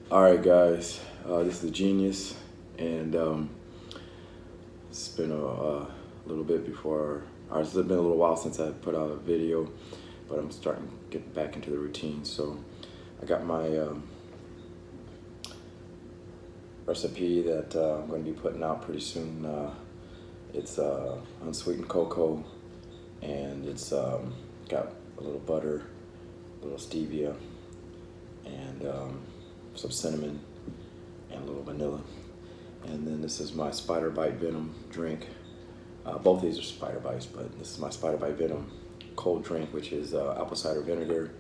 All right, guys, this is Genius, and it's been a little bit before, or it's been a little while since I put out a video, but I'm starting to get back into the routine. So I got my recipe that I'm going to be putting out pretty soon. It's unsweetened cocoa, and it's got a little butter, a little stevia, and some cinnamon and a little vanilla. And then this is my spider bite venom drink. Both these are spider bites, but this is my spider bite venom cold drink, which is apple cider vinegar,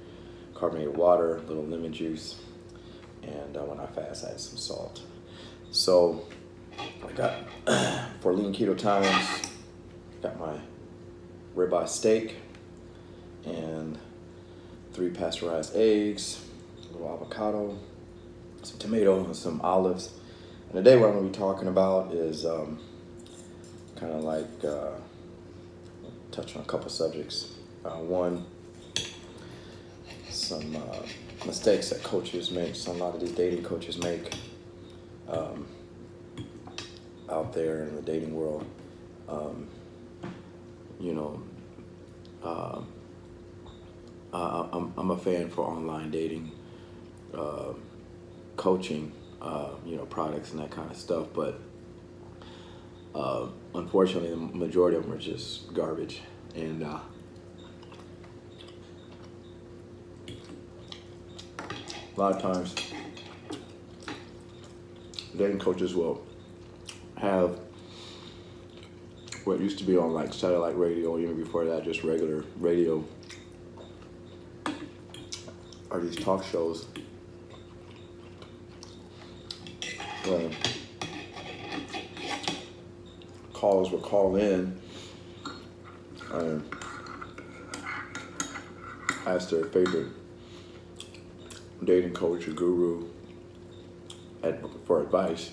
carbonated water, a little lemon juice, and when I fast, I add some salt. So I got, for lean keto times, got my ribeye steak and 3 pasteurized eggs, a little avocado, some tomato, and some olives. And today what I'm going to be talking about is kind of like touch on a couple subjects. One, some mistakes that coaches make, a lot of these dating coaches make out there in the dating world. I'm a fan for online dating, coaching, products and that kind of stuff. But unfortunately, the majority of them are just garbage. And a lot of times, dating coaches will have what used to be on like satellite radio, even before that, just regular radio, or these talk shows. Callers will call in and ask their favorite dating coach or guru for advice.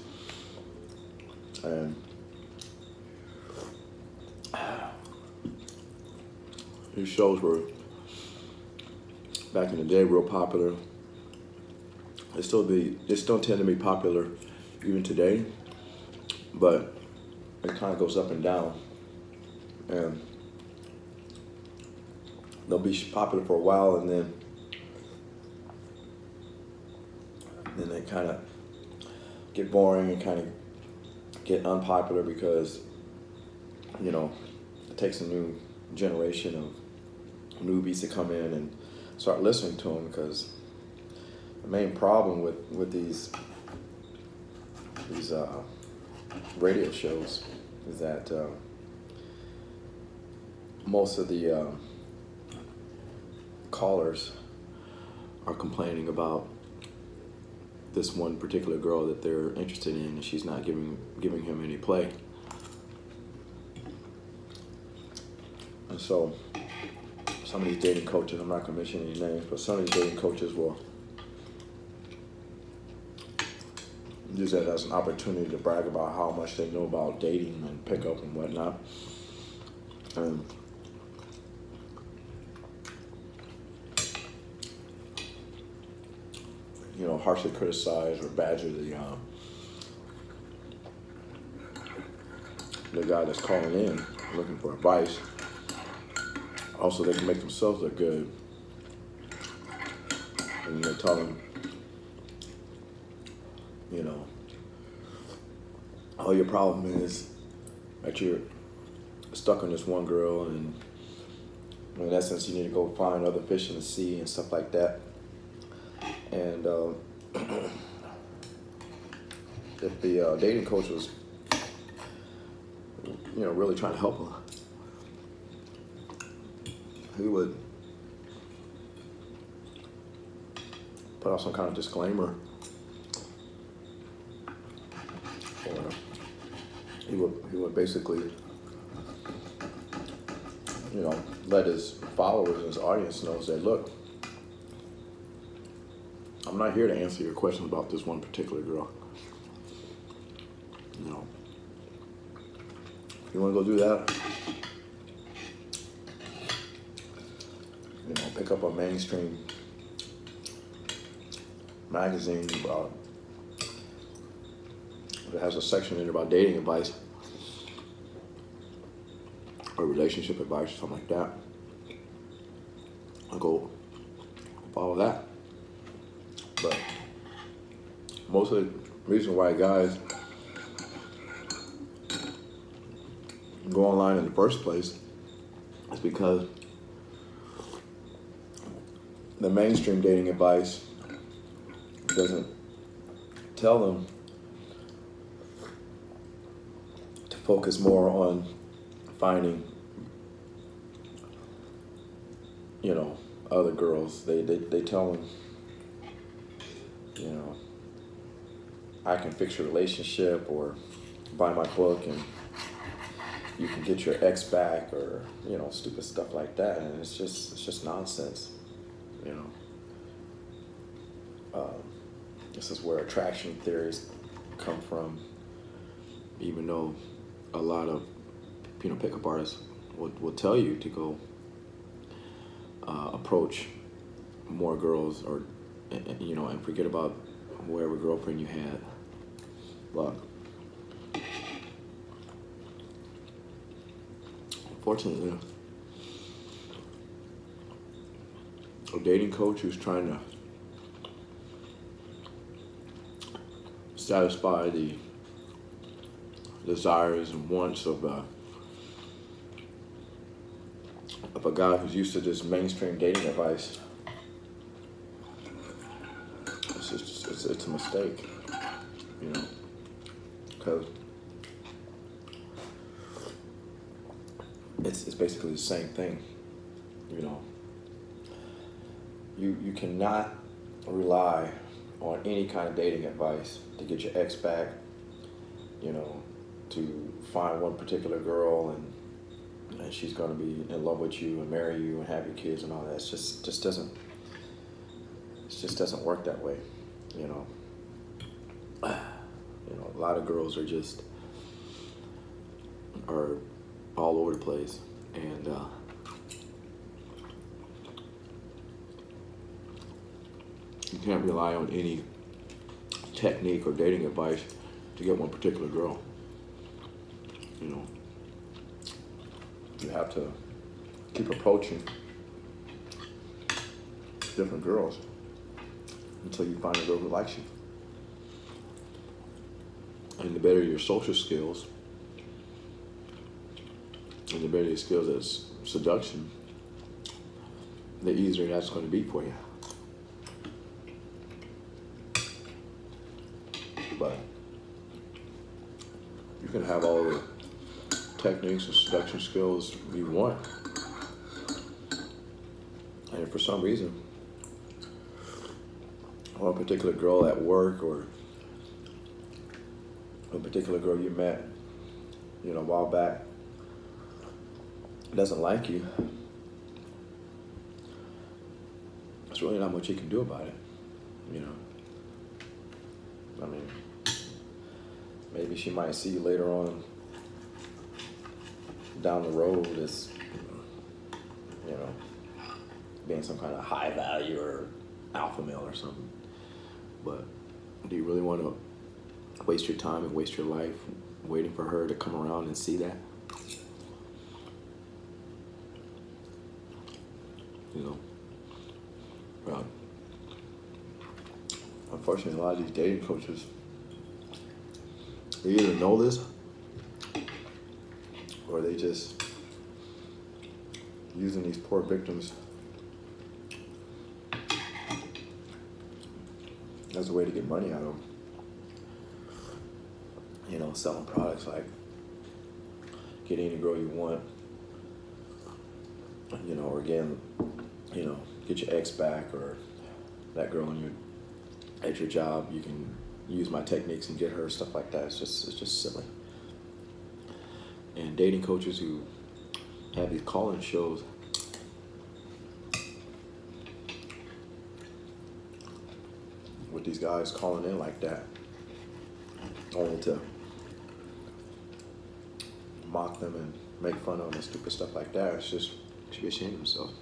And these shows were, back in the day, real popular. They still tend to be popular even today, but it kind of goes up and down. And they'll be popular for a while, and then they kind of get boring and kind of get unpopular because, it takes a new generation of newbies to come in and start listening to them. Because the main problem with these radio shows is that most of the callers are complaining about this one particular girl that they're interested in, and she's not giving him any play. And so some of these dating coaches, I'm not going to mention any names, but some of these dating coaches will use that as an opportunity to brag about how much they know about dating and pickup and whatnot. And harshly criticize or badger the guy that's calling in looking for advice. Also, they can make themselves look good, and they tell them, oh, your problem is that you're stuck on this one girl, and in essence, you need to go find other fish in the sea and stuff like that. And if the dating coach was, really trying to help her, he would put out some kind of disclaimer, or he would basically, let his followers and his audience know that, look, I'm not here to answer your question about this one particular girl. If you want to go do that, pick up a mainstream magazine about it has a section in it about dating advice or relationship advice or something like that, I'll go follow that. But most of the reason why guys go online in the first place is because the mainstream dating advice doesn't tell them to focus more on finding, other girls. They tell them, I can fix your relationship, or buy my book and you can get your ex back, or stupid stuff like that. And it's just nonsense. This is where attraction theories come from, even though a lot of pickup artists will tell you to go approach more girls, or and forget about whoever girlfriend you had. But unfortunately, a dating coach who's trying to satisfy the desires and wants of a guy who's used to this mainstream dating advice, it's a mistake, because it's basically the same thing. You cannot rely on any kind of dating advice to get your ex back, to find one particular girl and she's going to be in love with you and marry you and have your kids and all that. It just doesn't work that way. A lot of girls are all over the place, and you can't rely on any technique or dating advice to get one particular girl. You have to keep approaching different girls until you find a girl who likes you. And the better your social skills, and the better your skills at seduction, the easier that's going to be for you. But you can have all the techniques and seduction skills you want, and if for some reason one particular girl at work, or a particular girl you met a while back doesn't like you, there's really not much you can do about it. I mean, maybe she might see you later on down the road as, being some kind of high value or alpha male or something. But do you really want to waste your time and waste your life waiting for her to come around and see that? Well, unfortunately, a lot of these dating coaches, they either know this, or they just using these poor victims as a way to get money out of them. Selling products like get any girl you want, or again, get your ex back, or that girl at your job, you can use my techniques and get her, stuff like that. It's just silly. And dating coaches who have these call-in shows, with these guys calling in like that, only to mock them and make fun of them and stupid stuff like that. It's just, should be ashamed of themselves.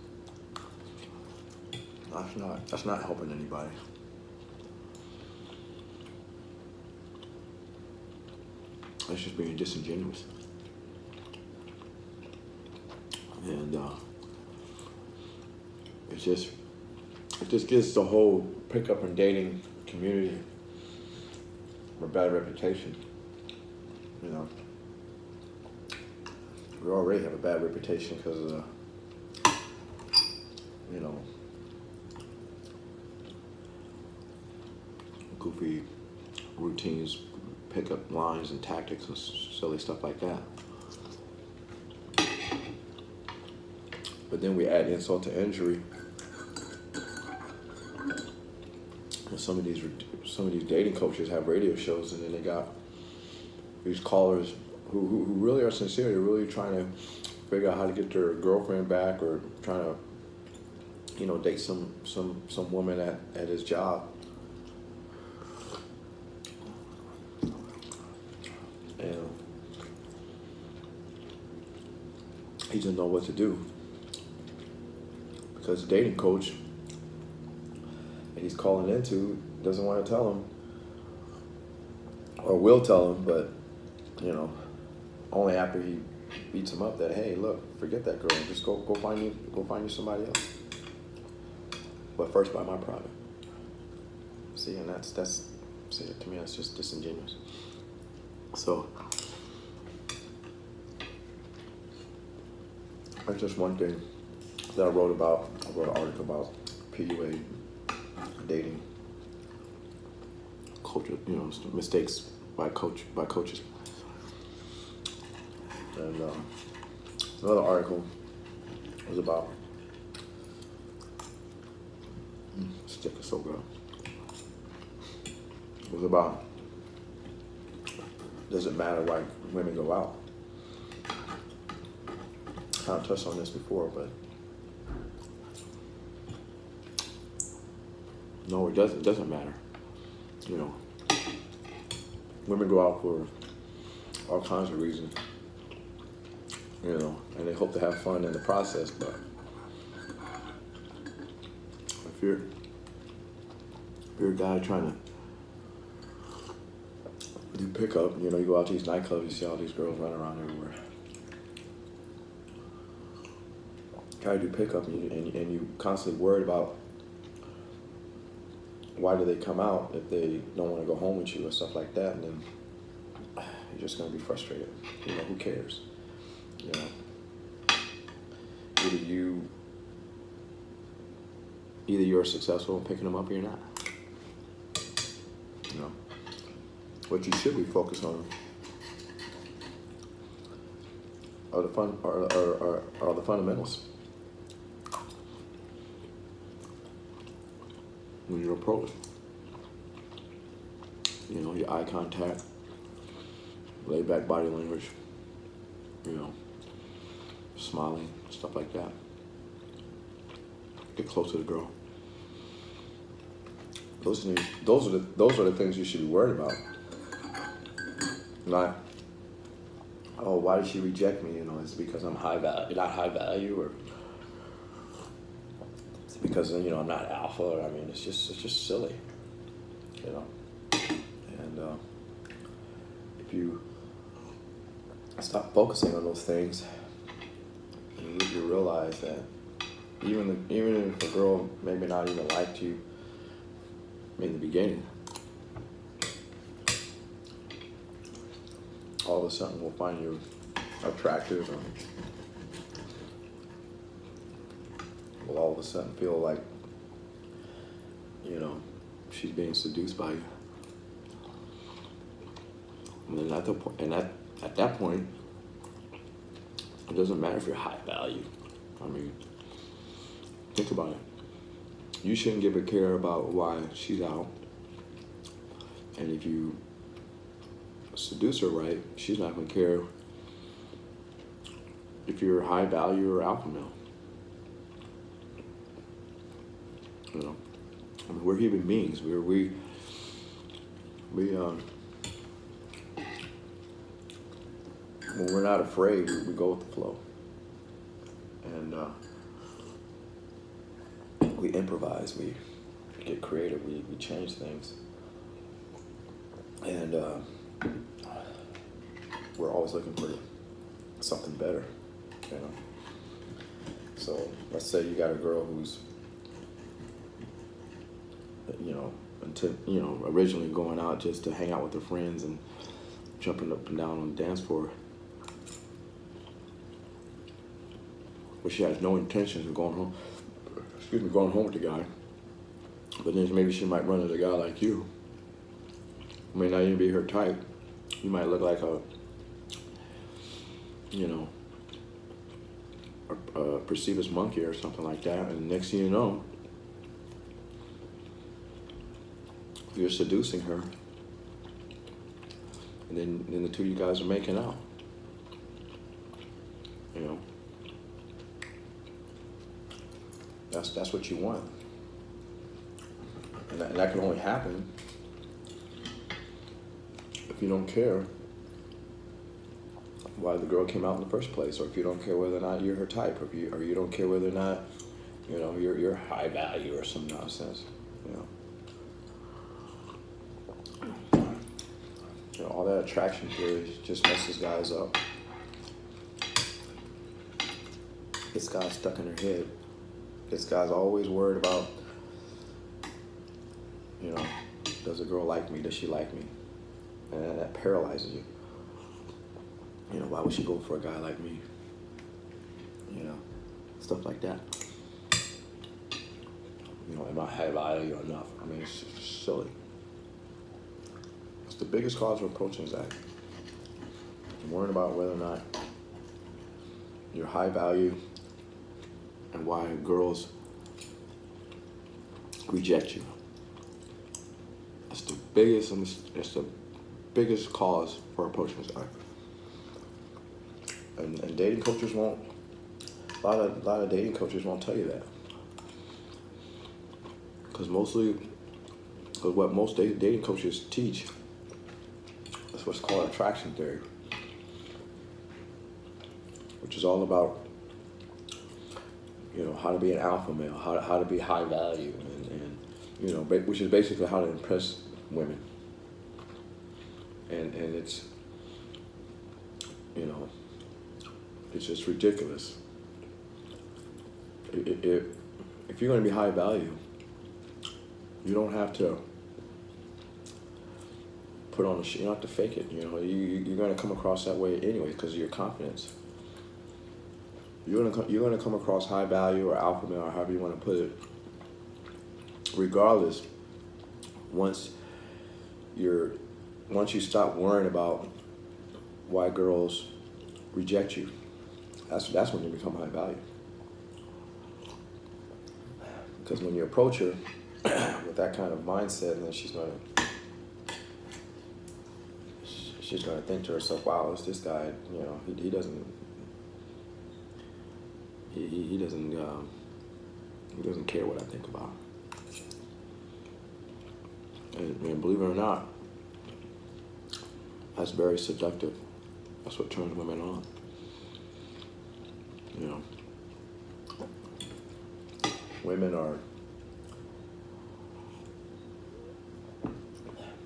That's not helping anybody. That's just being disingenuous. And it just gives the whole pickup and dating community a bad reputation. You know, we already have a bad reputation because of you know, goofy routines, pickup lines and tactics and silly stuff like that. But then we add insult to injury. And some of these dating coaches have radio shows, and then they got these callers who really are sincere. They're really trying to figure out how to get their girlfriend back, or trying to, you know, date some woman at his job. And he doesn't know what to do, because the dating coach that he's calling into doesn't want to tell him, or will tell him, but, you know, only after he beats him up that, hey, look, forget that girl, just go find you somebody else. But first, buy my product. See, and that's see, to me, that's just disingenuous. So that's just one thing that I wrote about. I wrote an article about PUA dating, culture, you know, mistakes by coaches. And another article was about stick is so good. It was about, does it matter why women go out? I kind of touched on this before, but no, it doesn't. It doesn't matter. You know, women go out for all kinds of reasons. You know, and they hope to have fun in the process. But if you're a guy trying to do pickup, you know, you go out to these nightclubs, you see all these girls running around everywhere. Try to do pickup, and you constantly worried about why do they come out if they don't want to go home with you or stuff like that, and then you're just going to be frustrated. You know, who cares? You know, either you're successful in picking them up or you're not. You know, what you should be focused on are the fundamentals. When you approach, you know, your eye contact, laid back body language, you know, smiling, stuff like that. Get close to the girl. Those are the things you should be worried about. Not, oh, why did she reject me? You know, is it because I'm not high value, or it's because, you know, I'm not alpha? I mean, it's just silly, you know. And if you stop focusing on those things, you realize that even if a girl maybe not even liked you in the beginning, all of a sudden will find you attractive, or will all of a sudden feel like, you know, she's being seduced by you. And then at that point, it doesn't matter if you're high value. I mean, think about it. You shouldn't give a care about why she's out. And if you seduce her right, she's not going to care if you're high value or alpha male. You know, I mean, we're human beings. When we're not afraid, we go with the flow. And we improvise, we get creative, we change things. And we're always looking for something better, you know. So let's say you got a girl who's, originally going out just to hang out with her friends and jumping up and down on the dance floor, but she has no intentions of going home. Going home with the guy. But then maybe she might run into a guy like you. May not even be her type. You might look like a perceived monkey or something like that. And next thing you know, you're seducing her. And then the two of you guys are making out. You know. That's what you want. And that can only happen if you don't care why the girl came out in the first place, or if you don't care whether or not you're her type, or you don't care whether or not, you're high value or some nonsense, all that attraction theory just messes guys up. This guy's stuck in her head. This guy's always worried about, does a girl like me? Does she like me? And that paralyzes you. Why would she go for a guy like me? Stuff like that. Am I high value enough? I mean, it's just silly. It's the biggest cause of approaching anxiety. I'm worrying about whether or not you're high value and why girls reject you. It's the biggest cause for approaching anxiety. And dating coaches won't. A lot of dating coaches won't tell you that, because what most dating coaches teach is what's called attraction theory, which is all about how to be an alpha male, how to be high value, and which is basically how to impress women. And it's it's just ridiculous. If you're going to be high value, you don't have to put on you don't have to fake it. You're going to come across that way anyway because of your confidence. You're going to come across high value or alpha male or however you want to put it, regardless. Once you stop worrying about why girls reject you, that's when you become high value. Because when you approach her with that kind of mindset, then she's gonna think to herself, "Wow, it's this guy. He doesn't care what I think about." And believe it or not, that's very seductive. That's what turns women on. Women are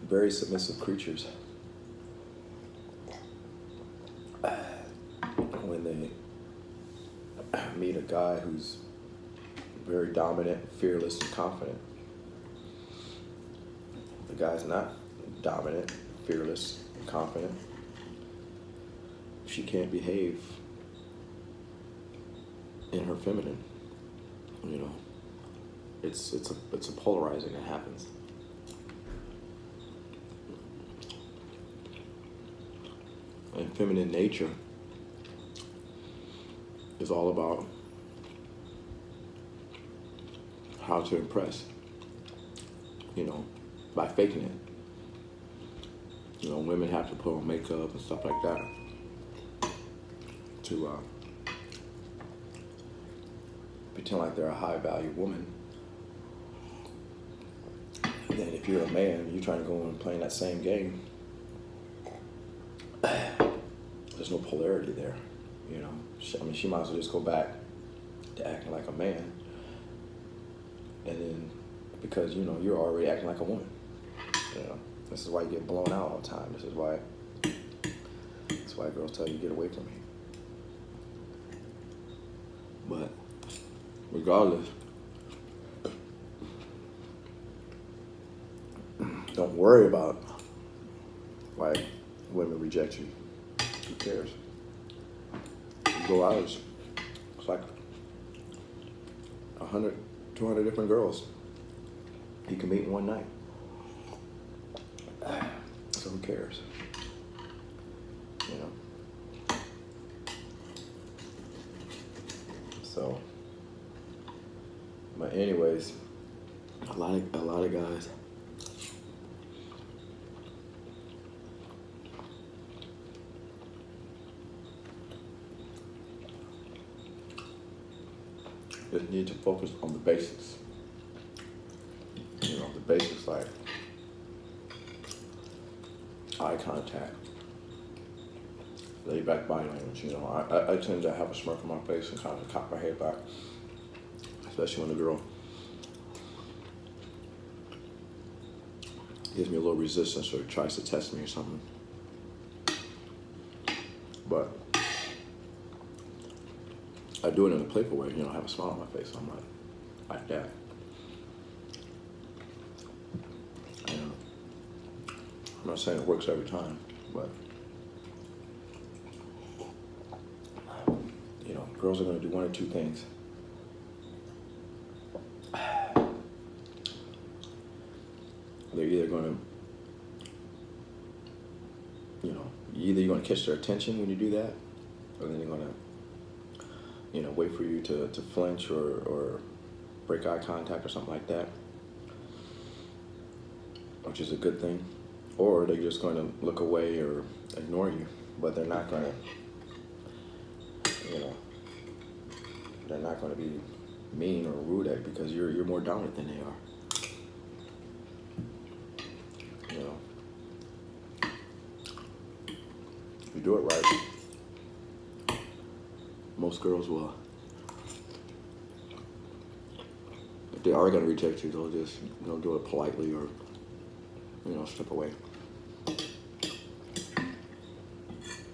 very submissive creatures. When they meet a guy who's very dominant, fearless, and confident, the guy's not dominant, fearless, and confident. She can't behave in her feminine. It's a polarizing that happens. And feminine nature is all about how to impress, by faking it. Women have to put on makeup and stuff like that to pretend like they're a high value woman. And then if you're a man, you're trying to go and play that same game, there's no polarity there. She might as well just go back to acting like a man. And then, because, you're already acting like a woman. This is why you get blown out all the time. This is why That's why girls tell you, get away from me. But regardless, don't worry about why women reject you. Who cares? You go out, it's like 100, 200 different girls you can meet in one night. So who cares? You know? So, but anyways, a lot of guys just need to focus on the basics. You know, the basics like eye contact, lay back body language. You know, I tend to have a smirk on my face and kind of cock my head back, especially when the girl gives me a little resistance or tries to test me or something. But I do it in a playful way, you know, have a smile on my face. I'm like that. And I'm not saying it works every time, but you know, girls are gonna do one or two things. They're either gonna, you know, you're gonna catch their attention when you do that, or then they're gonna, you know, wait for you to flinch or break eye contact or something like that, which is a good thing. Or they're just going to look away or ignore you, but they're not going to, you know, they're not going to be mean or rude at because you're more dominant than they are. You know, if you do it right, most girls will. If they are going to reject you, they'll just, you know, do it politely or, you know, step away.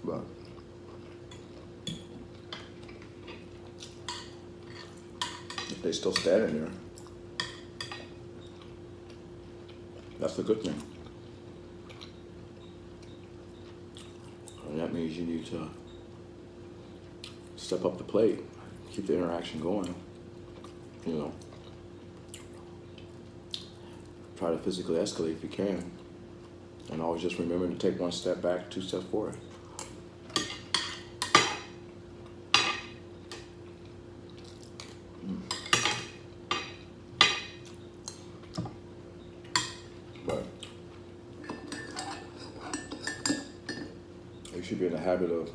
But if they still standing there, that's a good thing. And that means you need to step up the plate, keep the interaction going, you know. Try to physically escalate if you can. And always just remember to take one step back, 2 steps forward. But you should be in the habit of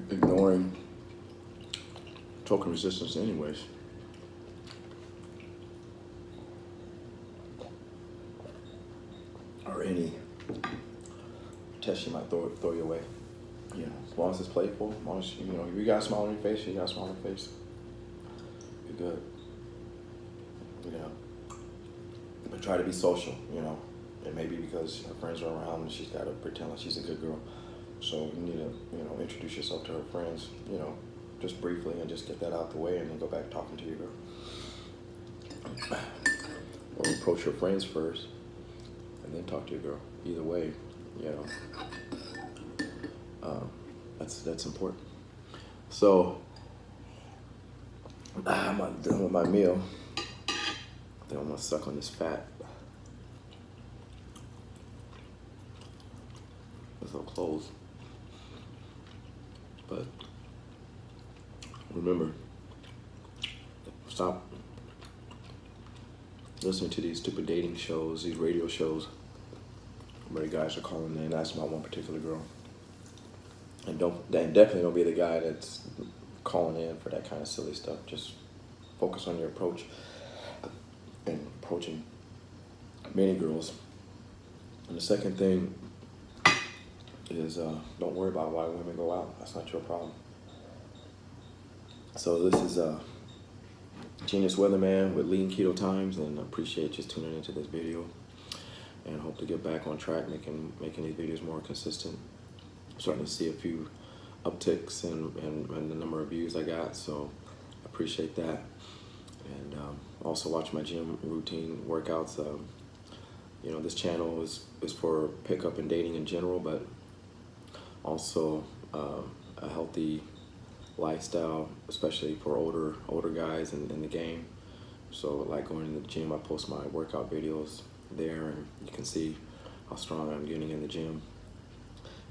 ignoring token resistance anyways. Or any test you might throw your way. You know, as long as it's playful, as long as you know, if you got a smile on your face, you got a smile on your face. You're good. You know. But try to be social, you know. It may be because her friends are around and she's got to pretend like she's a good girl. So you need to, you know, introduce yourself to her friends, you know, just briefly and just get that out the way and then go back talking to your girl. Or approach your friends first and then talk to your girl. Either way, you know, that's important. So I'm not done with my meal. I think I'm gonna suck on this fat. It's so close. But remember, stop listening to these stupid dating shows, these radio shows, where the guys are calling in and asking about one particular girl. And definitely don't be the guy that's calling in for that kind of silly stuff. Just focus on your approach and approaching many girls. And the second thing is don't worry about why women go out. That's not your problem. So this is Genius Weatherman with Lean Keto Times, and I appreciate you tuning into this video. and hope to get back on track, making these videos more consistent. I'm starting to see a few upticks in the number of views I got, so I appreciate that. And also watch my gym routine workouts. You know, this channel is for pickup and dating in general, but also a healthy lifestyle, especially for older guys in the game. So like going to the gym, I post my workout videos there, and you can see how strong I'm getting in the gym.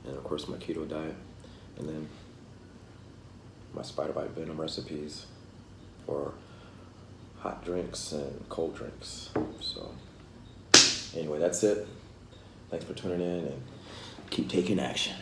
And of course my keto diet, and then my spider bite venom recipes for hot drinks and cold drinks. So anyway, that's it. Thanks for tuning in, and keep taking action.